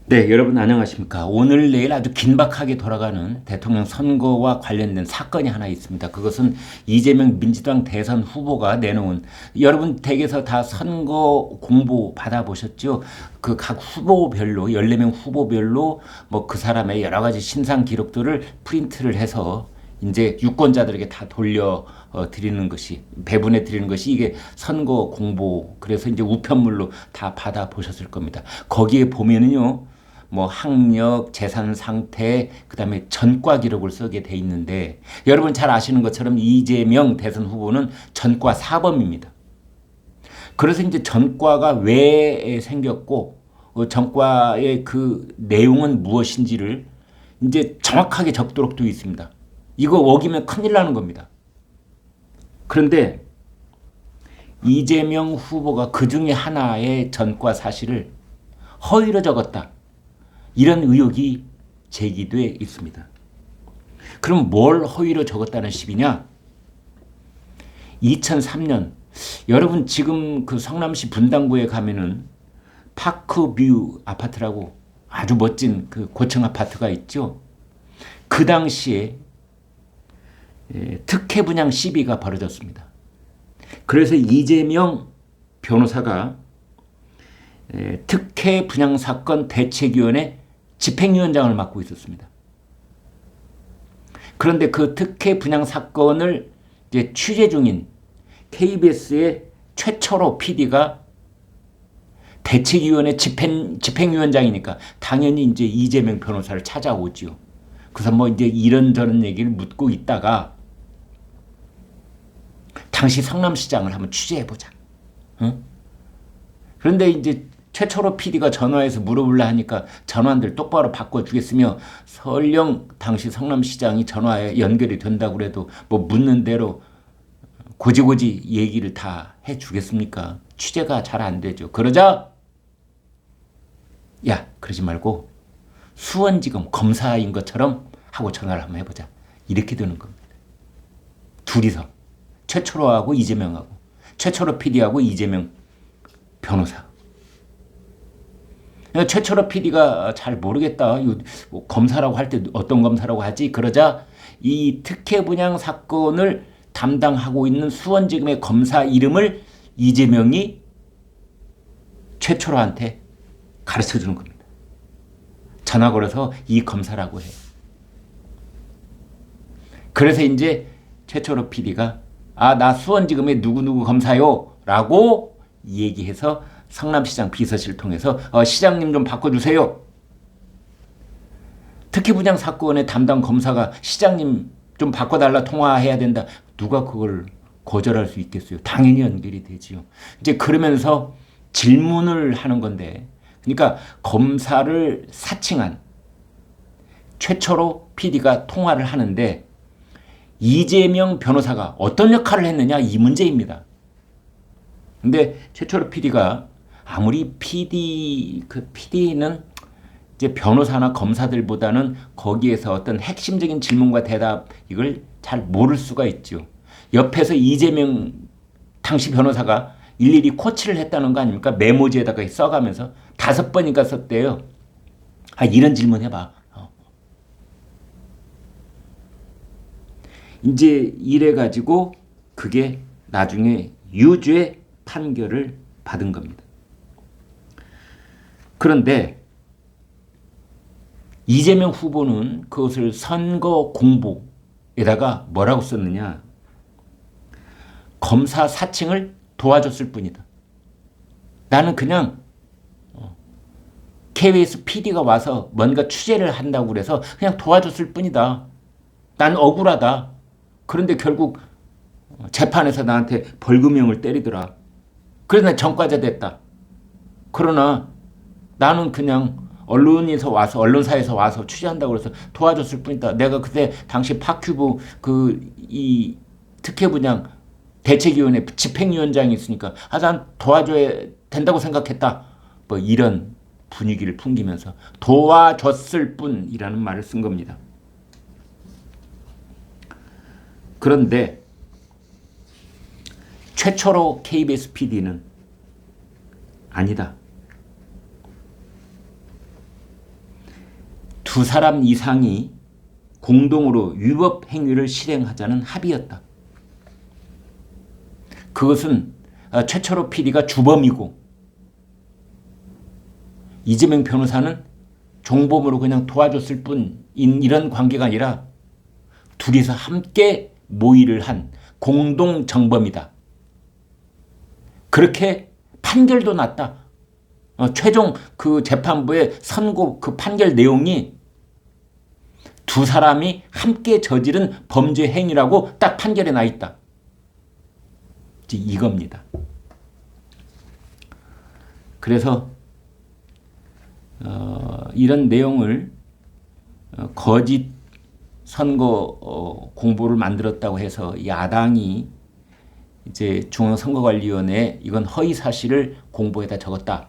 네, 여러분 안녕하십니까. 오늘 내일 아주 긴박하게 돌아가는 대통령 선거와 관련된 사건이 하나 있습니다. 그것은 이재명 민주당 대선 후보가 내놓은, 여러분 댁에서 다 선거 공보 받아보셨죠? 그 각 후보별로 14명 후보별로 뭐 그 사람의 여러 가지 신상 기록들을 프린트를 해서 이제 유권자들에게 다 돌려 드리는 것이, 배분해 드리는 것이 이게 선거 공보, 그래서 이제 우편물로 다 받아 보셨을 겁니다. 거기에 보면은요, 뭐 학력, 재산 상태, 그다음에 전과 기록을 쓰게 돼 있는데, 여러분 잘 아시는 것처럼 이재명 대선 후보는 전과 사범입니다. 그래서 이제 전과가 왜 생겼고 전과의 그 내용은 무엇인지를 이제 정확하게 적도록 되어 있습니다. 이거 어기면 큰일 나는 겁니다. 그런데 이재명 후보가 그 중에 하나의 전과 사실을 허위로 적었다, 이런 의혹이 제기돼 있습니다. 그럼 뭘 허위로 적었다는 식이냐? 2003년, 여러분 지금 그 성남시 분당구에 가면은 파크뷰 아파트라고 아주 멋진 그 고층 아파트가 있죠. 그 당시에 특혜 분양 시비가 벌어졌습니다. 그래서 이재명 변호사가 특혜 분양 사건 대책위원회 집행위원장을 맡고 있었습니다. 그런데 그 특혜 분양 사건을 이제 취재 중인 KBS의 최철호 PD가 대책위원회 집행위원장이니까 당연히 이제 이재명 변호사를 찾아오지요. 그래서 뭐 이제 이런저런 얘기를 묻고 있다가 당시 성남시장을 한번 취재해보자. 응? 그런데 이제 최철호 PD가 전화해서 물어보려 하니까 전화들 똑바로 바꿔주겠으며, 설령 당시 성남시장이 전화에 연결이 된다고 그래도 뭐 묻는 대로 고지고지 얘기를 다 해주겠습니까? 취재가 잘 안 되죠. 그러자 야, 그러지 말고 수원지검 검사인 것처럼 하고 전화를 한번 해보자, 이렇게 되는 겁니다. 둘이서, 최철호하고 이재명하고, 최철호 PD하고 이재명 변호사. 최철호 PD가 잘 모르겠다, 뭐 검사라고 할 때 어떤 검사라고 하지? 그러자 이 특혜 분양 사건을 담당하고 있는 수원지검의 검사 이름을 이재명이 최철호한테 가르쳐 주는 겁니다. 전화 걸어서 이 검사라고 해. 그래서 이제 최철호 PD가 나 수원지검의 누구누구 검사요 라고 얘기해서 성남시장 비서실 통해서 시장님 좀 바꿔주세요. 특혜 분양 사건의 담당 검사가 시장님 좀 바꿔달라, 통화해야 된다. 누가 그걸 거절할 수 있겠어요? 당연히 연결이 되지요. 이제 그러면서 질문을 하는 건데, 그러니까 검사를 사칭한 최철호 PD가 통화를 하는데 이재명 변호사가 어떤 역할을 했느냐, 이 문제입니다. 근데 최철호 PD가 아무리 PD는 이제 변호사나 검사들보다는 거기에서 어떤 핵심적인 질문과 대답, 이걸 잘 모를 수가 있죠. 옆에서 이재명 당시 변호사가 일일이 코치를 했다는 거 아닙니까? 메모지에다가 써가면서 5번인가 썼대요. 이런 질문 해봐. 이제 이래가지고 그게 나중에 유죄 판결을 받은 겁니다. 그런데 이재명 후보는 그것을 선거 공보에다가 뭐라고 썼느냐? 검사 사칭을 도와줬을 뿐이다. 나는 그냥 KBS PD가 와서 뭔가 취재를 한다고 그래서 그냥 도와줬을 뿐이다. 난 억울하다. 그런데 결국 재판에서 나한테 벌금형을 때리더라. 그래서 난 전과자 됐다. 그러나 나는 그냥 언론사에서 와서 취재한다고 그래서 도와줬을 뿐이다. 내가 그때 당시 파큐브 이 특혜 분양 대책위원회 집행위원장이 있으니까 난 도와줘야 된다고 생각했다. 뭐 이런 분위기를 풍기면서 도와줬을 뿐이라는 말을 쓴 겁니다. 그런데 최철호 KBS PD는 아니다. 두 사람 이상이 공동으로 위법 행위를 실행하자는 합의였다. 그것은 최철호 PD가 주범이고 이재명 변호사는 종범으로 그냥 도와줬을 뿐인 이런 관계가 아니라 둘이서 함께 모의를 한 공동 정범이다. 그렇게 판결도 났다. 최종 그 재판부의 선고 그 판결 내용이 두 사람이 함께 저지른 범죄 행위라고 딱 판결에 나 있다. 이겁니다. 그래서 이런 내용을 거짓 선거 공보를 만들었다고 해서 야당이 이제 중앙선거관리위원회에 이건 허위 사실을 공보에다 적었다.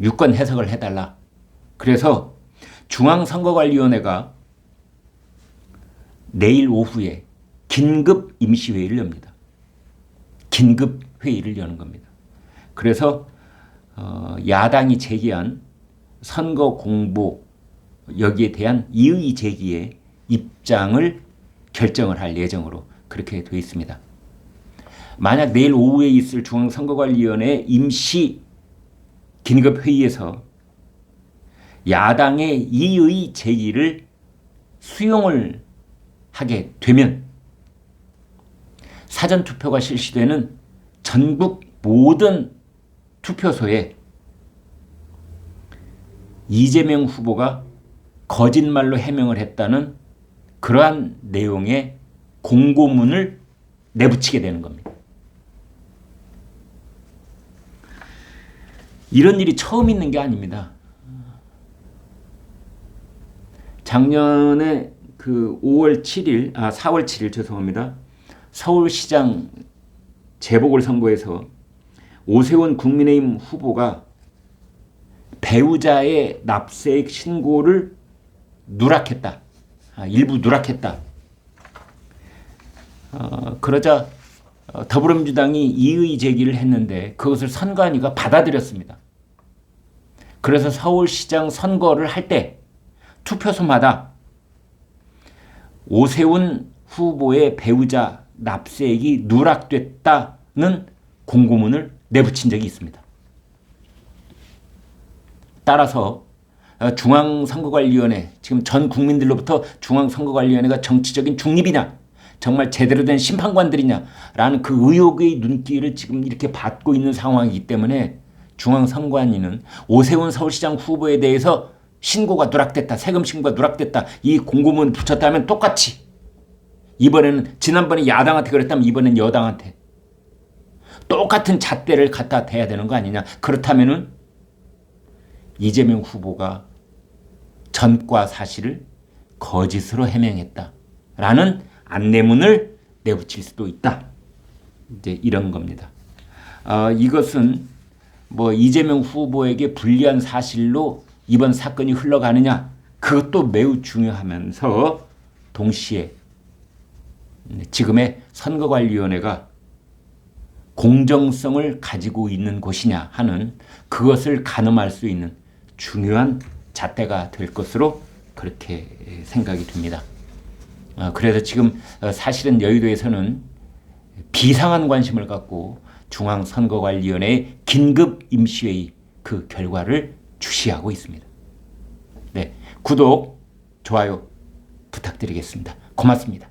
유권 해석을 해달라. 그래서 중앙선거관리위원회가 내일 오후에 긴급 임시회의를 엽니다. 긴급 회의를 여는 겁니다. 그래서 야당이 제기한 선거 공보 여기에 대한 이의 제기에 입장을 결정을 할 예정으로 그렇게 되어 있습니다. 만약 내일 오후에 있을 중앙선거관리위원회 임시 긴급회의에서 야당의 이의 제기를 수용을 하게 되면 사전투표가 실시되는 전국 모든 투표소에 이재명 후보가 거짓말로 해명을 했다는 그러한 내용의 공고문을 내붙이게 되는 겁니다. 이런 일이 처음 있는 게 아닙니다. 작년에 그 4월 7일 죄송합니다. 서울시장 재보궐선거에서 오세훈 국민의힘 후보가 배우자의 납세액 신고를 누락했다. 일부 누락했다. 그러자 더불어민주당이 이의 제기를 했는데 그것을 선관위가 받아들였습니다. 그래서 서울시장 선거를 할 때 투표소마다 오세훈 후보의 배우자 납세액이 누락됐다는 공고문을 내붙인 적이 있습니다. 따라서 중앙선거관리위원회, 지금 전 국민들로부터 중앙선거관리위원회가 정치적인 중립이냐, 정말 제대로 된 심판관들이냐라는 그 의혹의 눈길을 지금 이렇게 받고 있는 상황이기 때문에 중앙선관위는 오세훈 서울시장 후보에 대해서 신고가 누락됐다, 세금 신고가 누락됐다, 이 공고문 붙였다면 똑같이 이번에는 지난번에 야당한테 그랬다면 이번엔 여당한테 똑같은 잣대를 갖다 대야 되는 거 아니냐. 그렇다면은 이재명 후보가 전과 사실을 거짓으로 해명했다라는 안내문을 내붙일 수도 있다. 이제 이런 겁니다. 이것은 뭐 이재명 후보에게 불리한 사실로 이번 사건이 흘러가느냐, 그것도 매우 중요하면서 동시에 지금의 선거관리위원회가 공정성을 가지고 있는 곳이냐 하는 그것을 가늠할 수 있는 중요한 잣대가 될 것으로 그렇게 생각이 듭니다. 그래서 지금 사실은 여의도에서는 비상한 관심을 갖고 중앙선거관리위원회의 긴급 임시회의 그 결과를 주시하고 있습니다. 네, 구독, 좋아요 부탁드리겠습니다. 고맙습니다.